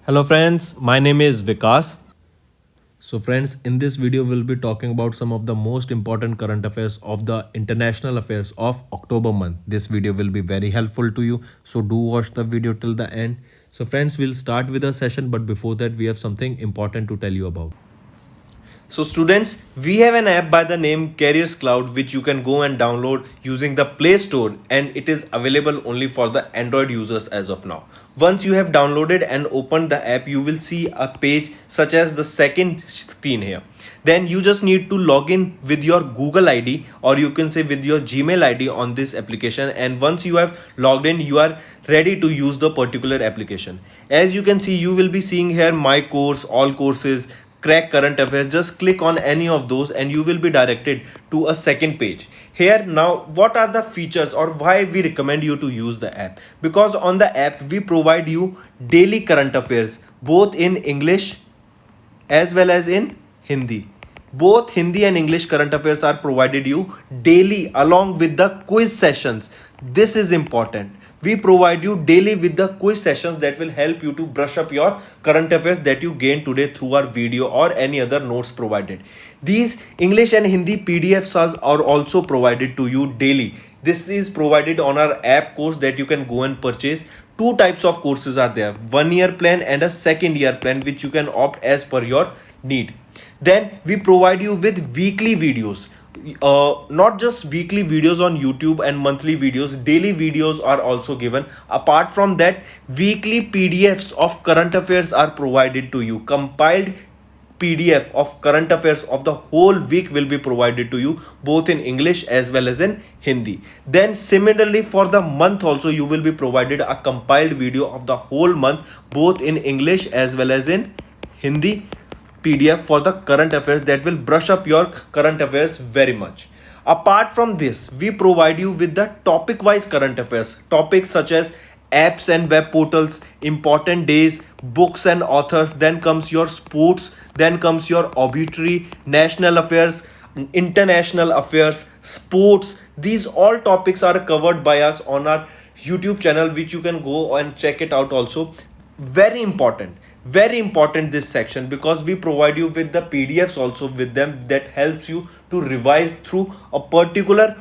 Hello friends, my name is Vikas. So friends, in this video we'll be talking about some of the most important current affairs of the international affairs of October month. This video will be very helpful to you. So do watch the video till the end. So friends, we'll start with a session, but before that we have something important to tell you about. So students, we have an app by the name Careers Cloud which you can go and download using the Play Store, and it is available only for the Android users as of now. Once you have downloaded and opened the app, you will see a page such as the second screen here. Then you just need to log in with your Google ID, or you can say with your Gmail ID on this application, and once you have logged in, you are ready to use the particular application. As you can see, you will be seeing here my course, all courses, crack current affairs. Just click on any of those and you will be directed to a second page. Here now, what are the features or why we recommend you to use the app? Because on the app we provide you daily current affairs both in English as well as in Hindi. Both Hindi and English current affairs are provided you daily along with the quiz sessions. This is important. We provide you daily with the quiz sessions that will help you to brush up your current affairs that you gain today through our video or any other notes provided. These English and Hindi PDFs are also provided to you daily. This is provided on our app course that you can go and purchase. Two types of courses are there, 1 year plan and a second year plan, which you can opt as per your need. Then we provide you with weekly videos, not just weekly videos on YouTube and monthly videos, daily videos are also given. Apart from that, weekly PDFs of current affairs are provided to you. Compiled PDF of current affairs of the whole week will be provided to you both in English as well as in Hindi. Then similarly for the month also, you will be provided a compiled video of the whole month both in English as well as in Hindi PDF for the current affairs that will brush up your current affairs very much. Apart from this, we provide you with the topic wise current affairs, topics such as apps and web portals, important days, books and authors. Then comes your sports, then comes your obituary, national affairs, international affairs, sports. These all topics are covered by us on our YouTube channel, which you can go and check it out also. Very important this section, because we provide you with the PDFs also with them that helps you to revise through a particular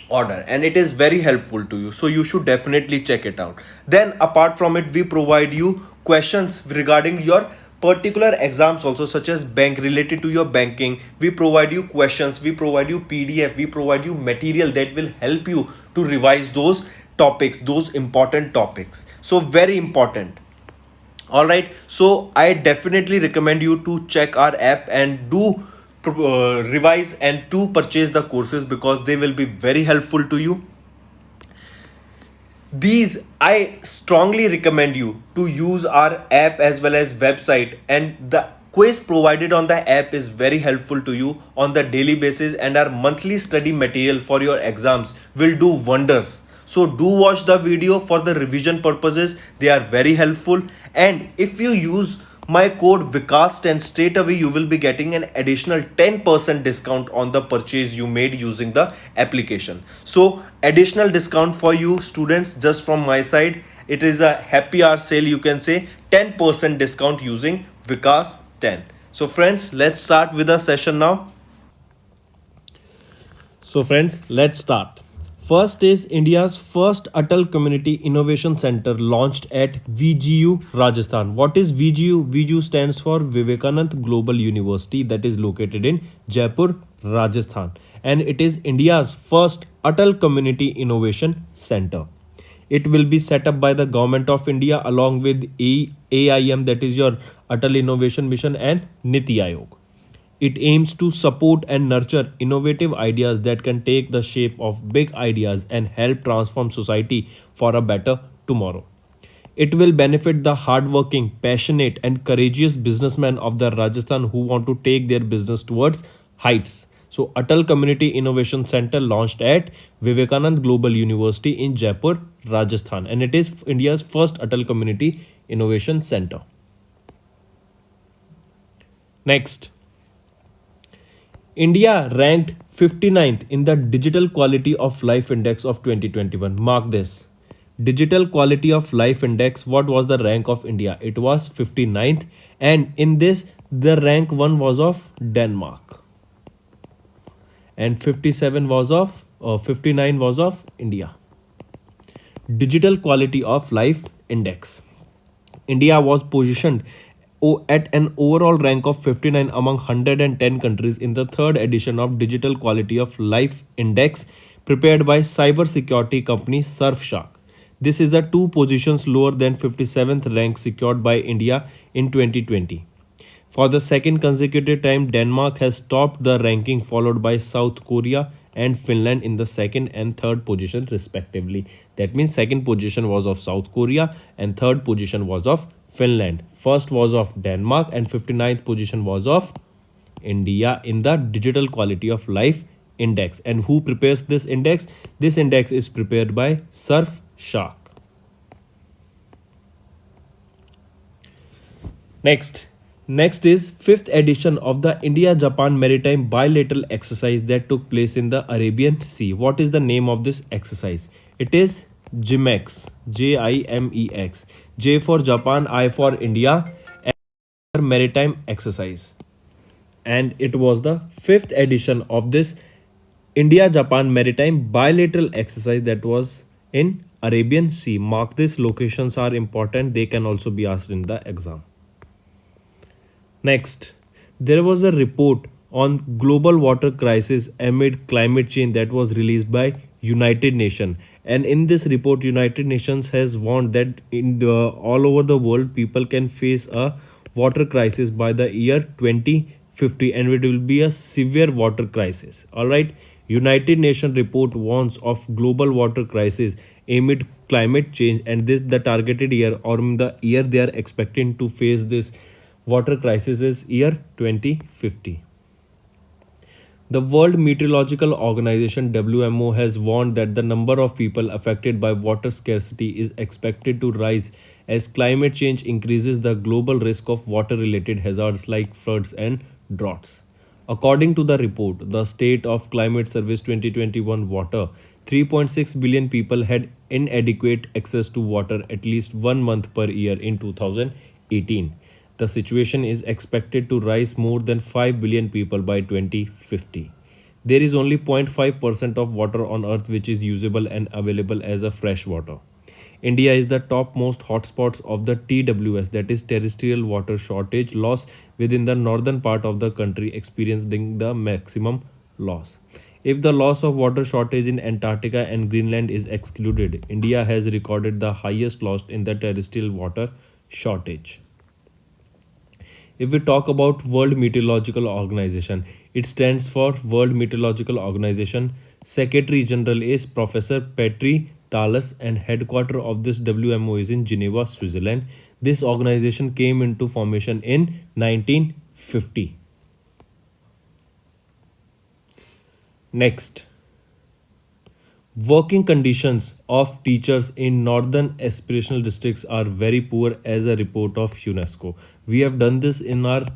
order, and it is very helpful to you, so you should definitely check it out. Then apart from it, we provide you questions regarding your particular exams also, such as bank, related to your banking. We provide you questions, we provide you PDF, we provide you material that will help you to revise those topics, those important topics. So very important. All right, so I definitely recommend you to check our app and do revise and to purchase the courses, because they will be very helpful to you. These, I strongly recommend you to use our app as well as website, and the quiz provided on the app is very helpful to you on the daily basis, and our monthly study material for your exams will do wonders. So do watch the video for the revision purposes, they are very helpful. And if you use my code Vikas10, straight away you will be getting an additional 10% discount on the purchase you made using the application. So additional discount for you students just from my side. It is a happy hour sale, you can say, 10% discount using Vikas10. So friends, let's start with the session now. So friends, let's start. First is India's first Atal Community Innovation Center launched at VGU, Rajasthan. What is VGU? VGU stands for Vivekanand Global University, that is located in Jaipur, Rajasthan. And it is India's first Atal Community Innovation Center. It will be set up by the Government of India along with AIM, that is your Atal Innovation Mission, and Niti Aayog. It aims to support and nurture innovative ideas that can take the shape of big ideas and help transform society for a better tomorrow. It will benefit the hardworking, passionate, and courageous businessmen of the Rajasthan who want to take their business towards heights. So, Atal Community Innovation Center launched at Vivekanand Global University in Jaipur, Rajasthan, and it is India's first Atal Community Innovation Center. Next, India ranked 59th in the Digital Quality of Life Index of 2021. Mark this. Digital Quality of Life Index, what was the rank of India? It was 59th, and in this, the rank 1 was of Denmark, and 59 was of India. Digital Quality of Life Index. India was positioned at an overall rank of 59 among 110 countries in the third edition of Digital Quality of Life Index prepared by cybersecurity company Surfshark. This is a two positions lower than 57th rank secured by India in 2020. For the second consecutive time, Denmark has topped the ranking, followed by South Korea and Finland in the second and third position, respectively. That means second position was of South Korea and third position was of Finland. First was of Denmark and 59th position was of India in the Digital Quality of Life Index. And who prepares this index? This index is prepared by Surfshark. Next is fifth edition of the India-Japan Maritime Bilateral Exercise that took place in the Arabian Sea. What is the name of this exercise? It is JIMEX, JIMEX. J for Japan, I for India, and Maritime Exercise. And it was the fifth edition of this India-Japan Maritime Bilateral Exercise that was in Arabian Sea. Mark this, locations are important. They can also be asked in the exam. Next, there was a report on global water crisis amid climate change that was released by United Nations. And in this report, United Nations has warned that all over the world, people can face a water crisis by the year 2050, and it will be a severe water crisis. All right. United Nations report warns of global water crisis amid climate change, and this the targeted year or the year they are expecting to face this water crisis is year 2050. The World Meteorological Organization WMO has warned that the number of people affected by water scarcity is expected to rise as climate change increases the global risk of water related hazards like floods and droughts. According to the report, the State of Climate Service 2021 water, 3.6 billion people had inadequate access to water at least 1 month per year in 2018. The situation is expected to rise more than 5 billion people by 2050. There is only 0.5% of water on earth which is usable and available as a fresh water. India is the topmost hotspots of the TWS, that is terrestrial water shortage loss, within the northern part of the country experiencing the maximum loss. If the loss of water shortage in Antarctica and Greenland is excluded, India has recorded the highest loss in the terrestrial water shortage. If we talk about World Meteorological Organization, it stands for World Meteorological Organization. Secretary General is Professor Petri Thales, and headquarters of this WMO is in Geneva, Switzerland. This organization came into formation in 1950. Next, working conditions of teachers in northern aspirational districts are very poor as a report of UNESCO. We have done this in our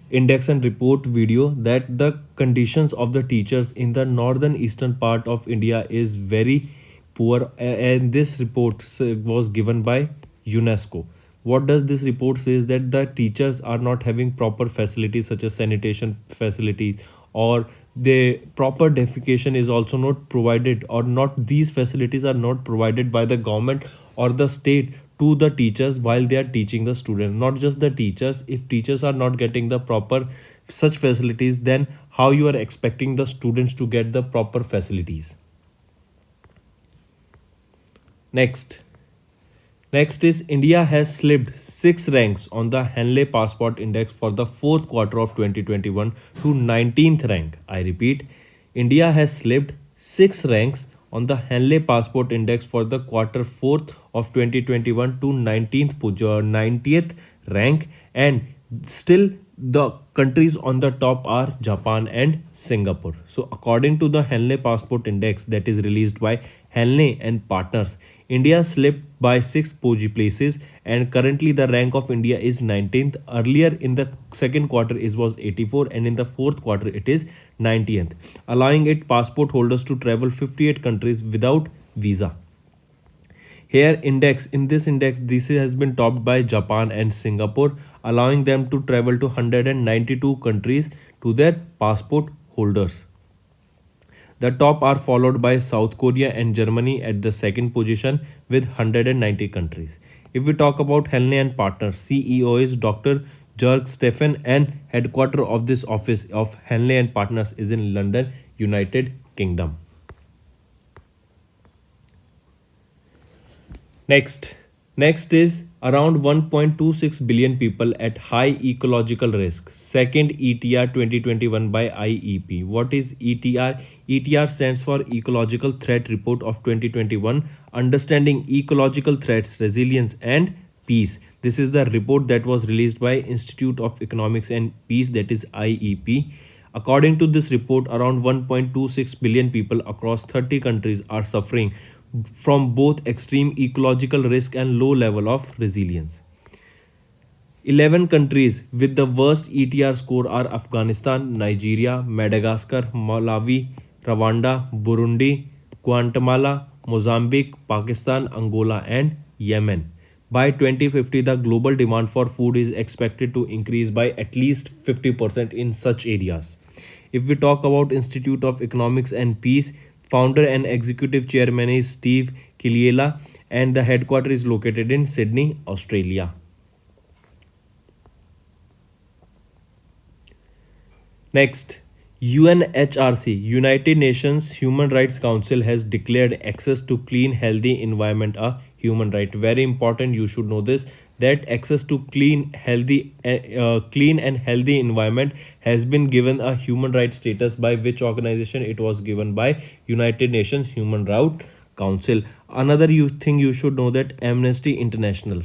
index and report video that the conditions of the teachers in the northern eastern part of India is very poor, and this report was given by UNESCO. What does this report say is that the teachers are not having proper facilities such as sanitation facilities, or the proper defecation is also not provided, or not these facilities are not provided by the government or the state to the teachers while they are teaching the students. Not just the teachers, if teachers are not getting the proper such facilities, then how you are expecting the students to get the proper facilities? Next is India has slipped 6 ranks on the Henley Passport Index for the fourth quarter of 2021 to 19th rank. I repeat, India has slipped 6 ranks on the Henley Passport Index for the quarter 4th of 2021 to 90th rank, and still the countries on the top are Japan and Singapore. So according to the Henley Passport Index that is released by Henley and Partners, India slipped by 6 places, and currently the rank of India is 19th. Earlier in the second quarter it was 84, and in the fourth quarter it is 90th, allowing it passport holders to travel 58 countries without visa. Here index in this index this has been topped by Japan and Singapore, allowing them to travel to 192 countries to their passport holders. The top are followed by South Korea and Germany at the second position with 190 countries. If we talk about Henley and Partners, CEO is Dr. Jörg Steffen and headquarter of this office of Henley and Partners is in London, United Kingdom. Next is around 1.26 billion people at high ecological risk. Second ETR 2021 by IEP. What is ETR? ETR stands for Ecological Threat Report of 2021, Understanding Ecological Threats, Resilience and Peace. This is the report that was released by Institute of Economics and Peace, that is IEP. According to this report, around 1.26 billion people across 30 countries are suffering from both extreme ecological risk and low level of resilience. 11 countries with the worst ETR score are Afghanistan, Nigeria, Madagascar, Malawi, Rwanda, Burundi, Guatemala, Mozambique, Pakistan, Angola, and Yemen. By 2050, the global demand for food is expected to increase by at least 50% in such areas. If we talk about Institute of Economics and Peace, founder and executive chairman is Steve Kiliela, and the headquarters is located in Sydney, Australia. Next, UNHRC, United Nations Human Rights Council, has declared access to clean, healthy environment a human right. Very important, you should know this, that access to clean and healthy environment has been given a human rights status. By which organization? It was given by United Nations Human Rights Council. Another thing you should know, that Amnesty International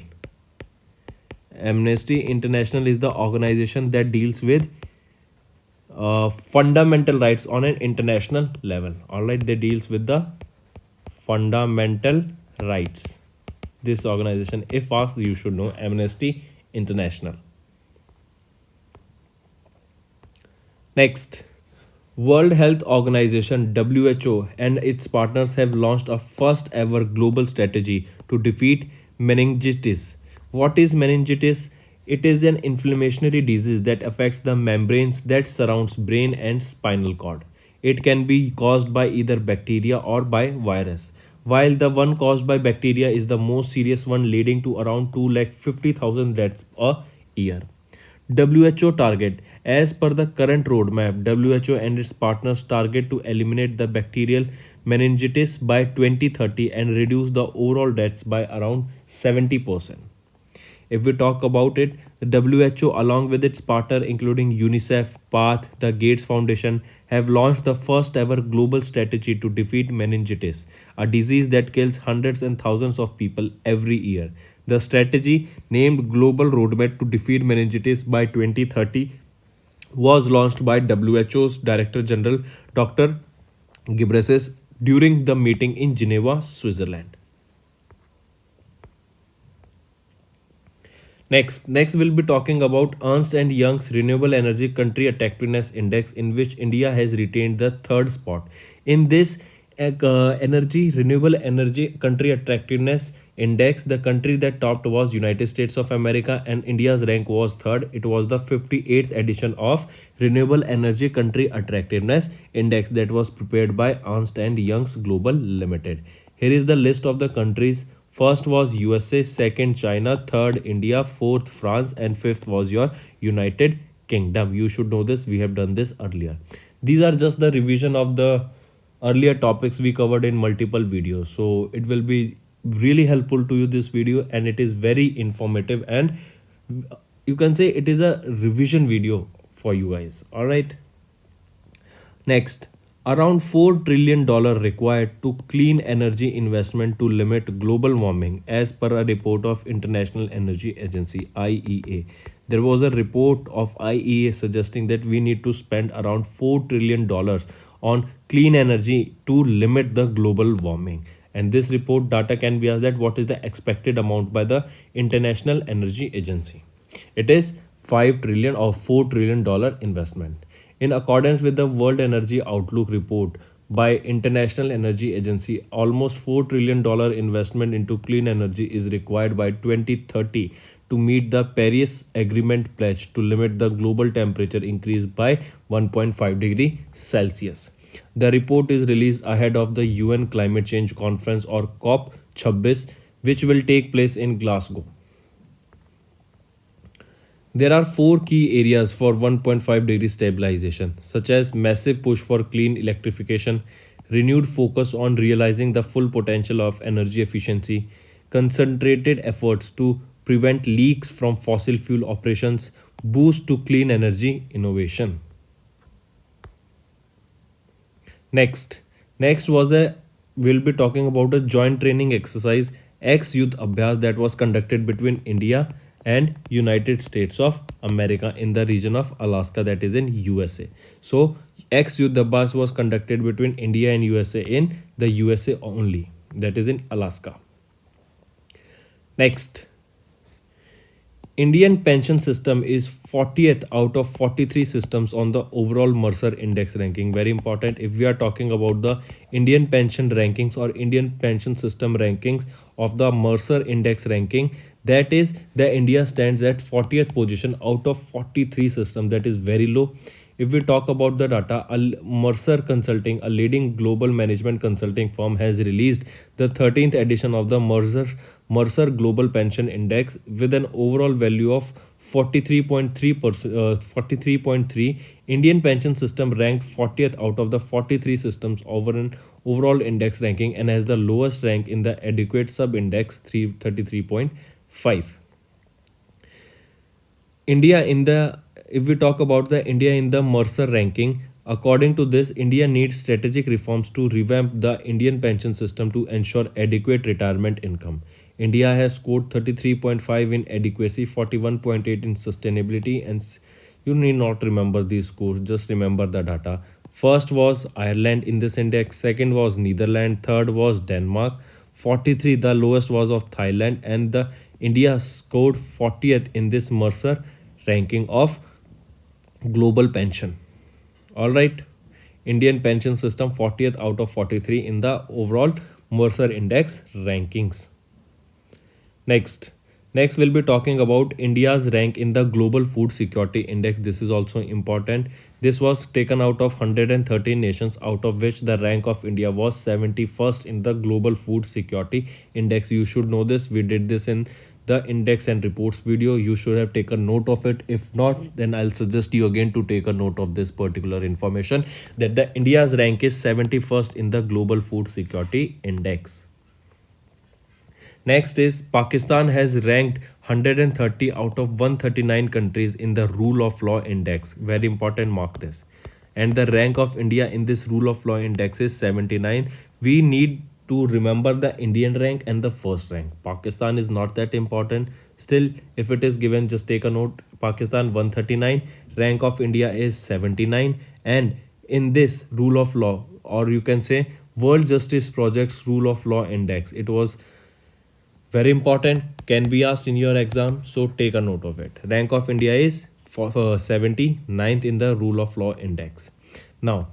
is the organization that deals with fundamental rights on an international level. All right, they deals with the fundamental rights. This organization, if asked, you should know Amnesty International. Next, World Health Organization WHO and its partners have launched a first ever global strategy to defeat meningitis. What is meningitis? It is an inflammatory disease that affects the membranes that surrounds brain and spinal cord. It can be caused by either bacteria or by virus. While the one caused by bacteria is the most serious one, leading to around 250,000 deaths a year. WHO target. As per the current roadmap, WHO and its partners target to eliminate the bacterial meningitis by 2030 and reduce the overall deaths by around 70%. If we talk about it, the WHO along with its partner including UNICEF, PATH, the Gates Foundation have launched the first ever global strategy to defeat meningitis, a disease that kills hundreds and thousands of people every year. The strategy, named Global Roadmap to Defeat Meningitis by 2030, was launched by WHO's Director General Dr. Ghebreyesus during the meeting in Geneva, Switzerland. Next we'll be talking about Ernst and Young's Renewable Energy Country Attractiveness Index, in which India has retained the third spot. In this renewable energy country attractiveness index, the country that topped was United States of America and India's rank was third. It was the 58th edition of Renewable Energy Country Attractiveness Index that was prepared by Ernst and Young's Global Limited. Here is the list of the countries. First was USA, second China, third India, fourth France, and fifth was your United Kingdom. You should know this, we have done this earlier. These are just the revision of the earlier topics we covered in multiple videos. So it will be really helpful to you, this video, and it is very informative, and you can say it is a revision video for you guys. All right. Next, around $4 trillion required to clean energy investment to limit global warming, as per a report of International Energy Agency IEA. There was a report of IEA suggesting that we need to spend around $4 trillion on clean energy to limit the global warming. And this report data can be asked that what is the expected amount by the International Energy Agency. It is 5 trillion or $4 trillion investment. In accordance with the World Energy Outlook report by International Energy Agency. Almost $4 trillion investment into clean energy is required by 2030 to meet the Paris Agreement pledge to limit the global temperature increase by 1.5 degree Celsius. The report is released ahead of the UN Climate Change Conference or COP26, which will take place in Glasgow. There are four key areas for 1.5 degree stabilization, such as massive push for clean electrification, renewed focus on realizing the full potential of energy efficiency, concentrated efforts to prevent leaks from fossil fuel operations, boost to clean energy innovation. Next, next was a we'll be talking about a joint training exercise ex Youth Abhyas that was conducted between India and United States of America in the region of Alaska, that is in USA. So ex Youth Abhyas was conducted between India and USA in the USA only, that is in Alaska. Next, Indian pension system is 40th out of 43 systems on the overall Mercer index ranking. Very important if we are talking about the Indian pension rankings or Indian pension system rankings of the Mercer index ranking, that is the India stands at 40th position out of 43 systems. That is very low. If we talk about the data, Mercer Consulting, a leading global management consulting firm, has released the 13th edition of the Mercer Global Pension Index with an overall value of 43.3. Indian pension system ranked 40th out of the 43 systems over an overall index ranking and has the lowest rank in the adequate sub-index 33.5. India in the if we talk about the India in the Mercer ranking, according to this, India needs strategic reforms to revamp the Indian pension system to ensure adequate retirement income. India has scored 33.5 in adequacy, 41.8 in sustainability, and you need not remember these scores, just remember the data. First was Ireland in this index, second was Netherlands, third was Denmark, 43 the lowest was of Thailand, and the India scored 40th in this Mercer ranking of global pension. All right, Indian pension system 40th out of 43 in the overall Mercer index rankings. Next we'll be talking about India's rank in the global food security index. This is also important. This was taken out of 113 nations, out of which the rank of India was 71st in the global food security index. You should know this, we did this in the index and reports video. You should have taken note of it. If not, then I'll suggest you again to take a note of this particular information, that the India's rank is 71st in the global food security index. Next is Pakistan has ranked 130 out of 139 countries in the rule of law index. Very important, mark this. And the rank of India in this rule of law index is 79. We need to remember the Indian rank and the first rank. Pakistan is not that important. Still, if it is given, just take a note. Pakistan 139, rank of India is 79. And in this rule of law, or you can say World Justice Project's rule of law index, it was very important, can be asked in your exam, so take a note of it. Rank of India is 79th in the rule of law index. Now,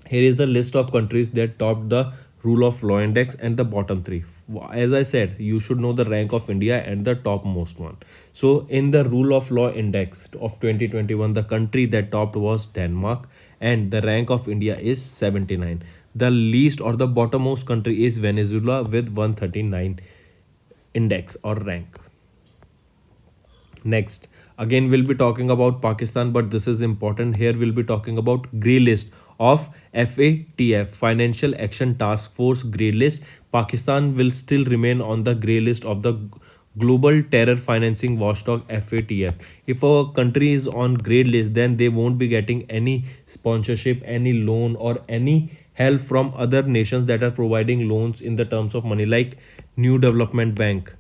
here is the list of countries that topped the rule of law index and the bottom three. As I said, you should know the rank of India and the topmost one. So in the rule of law index of 2021, the country that topped was Denmark and the rank of India is 79. The least or the bottommost country is Venezuela with 139 index or rank. Next, again we'll be talking about Pakistan, but this is important. Here we'll be talking about grey list of FATF, Financial Action Task Force grey list. Pakistan will still remain on the grey list of the Global Terror Financing Watchdog FATF. If a country is on grey list, then they won't be getting any sponsorship, any loan, or any help from other nations that are providing loans in the terms of money, like New Development Bank,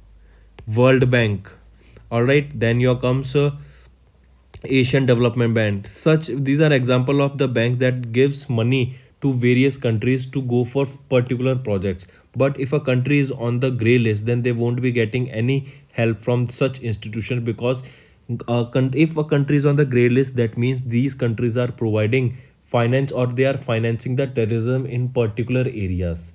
World Bank. All right, then here comes Asian Development Bank. Such these are example of the bank that gives money to various countries to go for particular projects. But if a country is on the grey list, then they won't be getting any help from such institution, because if a country is on the grey list, that means these countries are providing finance or they are financing the terrorism in particular areas.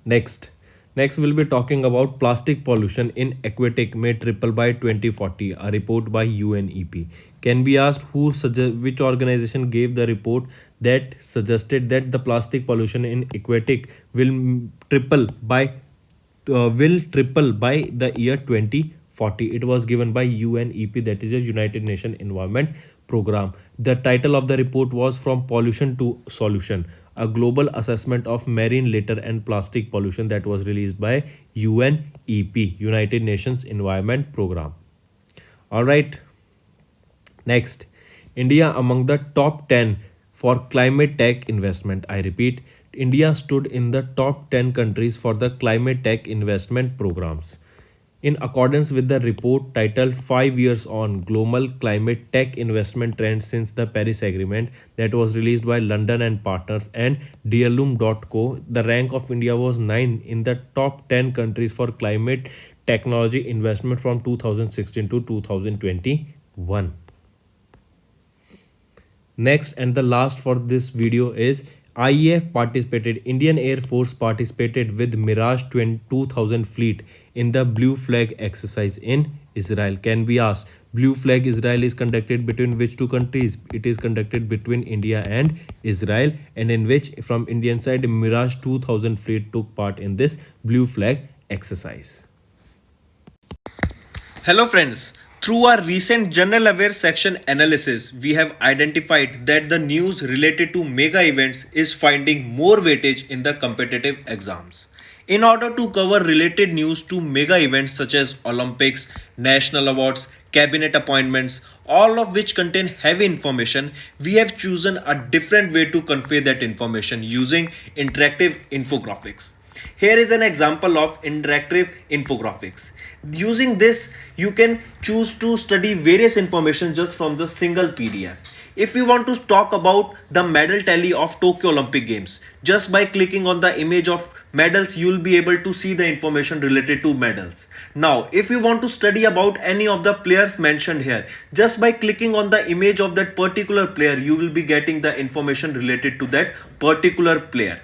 Next, we'll be talking about plastic pollution in aquatic may triple by 2040. A report by UNEP. Can be asked which organization gave the report that suggested that the plastic pollution in aquatic will triple by the year 2040. It was given by UNEP, that is a United Nations Environment Program. The title of the report was From Pollution to Solution, a global assessment of marine litter and plastic pollution, that was released by UNEP, United Nations Environment Program. All right. Next, India among the top 10 for climate tech investment. I repeat, India stood in the top 10 countries for the climate tech investment programs. In accordance with the report titled 5 Years on Global Climate Tech Investment Trends Since the Paris Agreement, that was released by London and Partners and Dealum.co, the rank of India was 9 in the top 10 countries for climate technology investment from 2016 to 2021. Next and the last for this video is Indian Air Force participated with Mirage 2000 fleet in the Blue Flag exercise in Israel. Can be asked, Blue Flag Israel is conducted between which two countries? It is conducted between India and Israel, and in which from Indian side Mirage 2000 fleet took part in this Blue Flag exercise. Hello friends, through our recent General Affairs section analysis, we have identified that the news related to mega events is finding more weightage in the competitive exams. In order to cover related news to mega events such as Olympics, national awards, cabinet appointments, all of which contain heavy information, we have chosen a different way to convey that information using interactive infographics. Here is an example of interactive infographics. Using this, you can choose to study various information just from the single PDF. If you want to talk about the medal tally of Tokyo Olympic Games, just by clicking on the image of medals, you will be able to see the information related to medals. Now, if you want to study about any of the players mentioned here, just by clicking on the image of that particular player, you will be getting the information related to that particular player.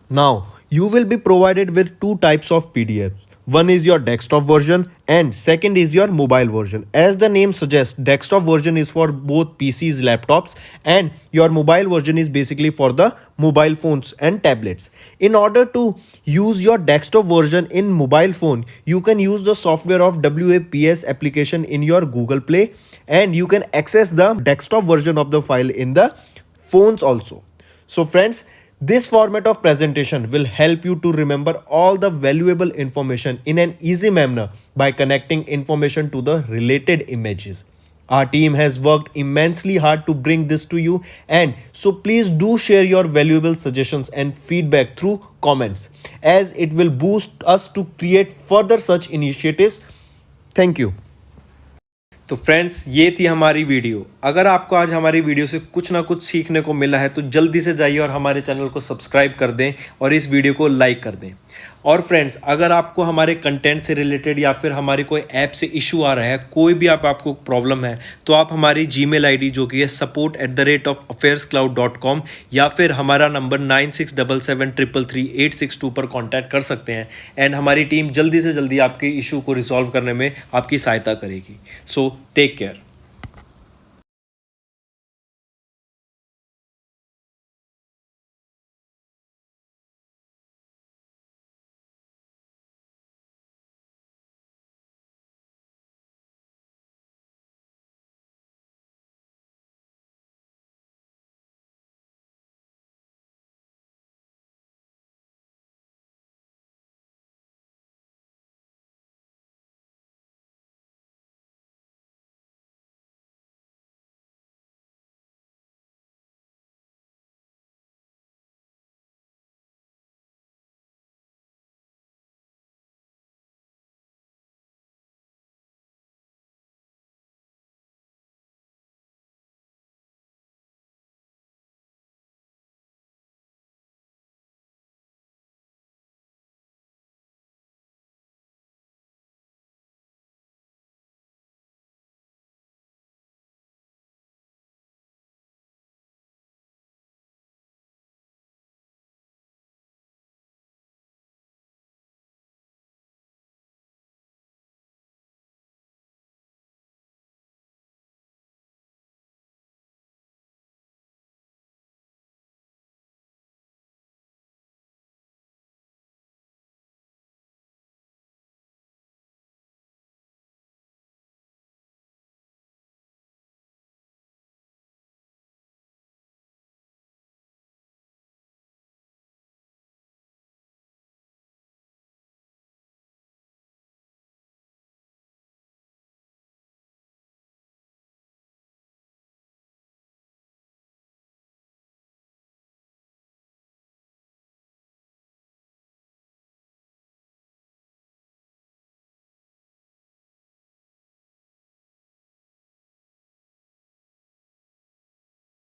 Now, you will be provided with two types of PDFs. One is your desktop version and second is your mobile version. As the name suggests, desktop version is for both PCs, laptops, and your mobile version is basically for the mobile phones and tablets. In order to use your desktop version in mobile phone, you can use the software of WAPS application in your Google Play, and you can access the desktop version of the file in the phones also. So friends, this format of presentation will help you to remember all the valuable information in an easy manner by connecting information to the related images. Our team has worked immensely hard to bring this to you, and so please do share your valuable suggestions and feedback through comments, as it will boost us to create further such initiatives. Thank you. तो friends, ये थी हमारी video. अगर आपको आज हमारी video से कुछ ना कुछ सीखने को मिला है तो जल्दी से जाइए और हमारे चैनल को सब्सक्राइब कर दें और इस वीडियो को लाइक कर दें. और फ्रेंड्स, अगर आपको हमारे कंटेंट से रिलेटेड या फिर हमारी कोई ऐप से इशू आ रहा है, कोई भी आपको प्रॉब्लम है, तो आप हमारी जीमेल आईडी जो कि है support@affairscloud.com या फिर हमारा नंबर 9677333862 पर कॉन्टैक्ट कर सकते हैं, एंड हमारी टीम जल्दी से जल्दी आपके इशू को रिजॉल्व करने में आपकी सहायता करेगी. So take care.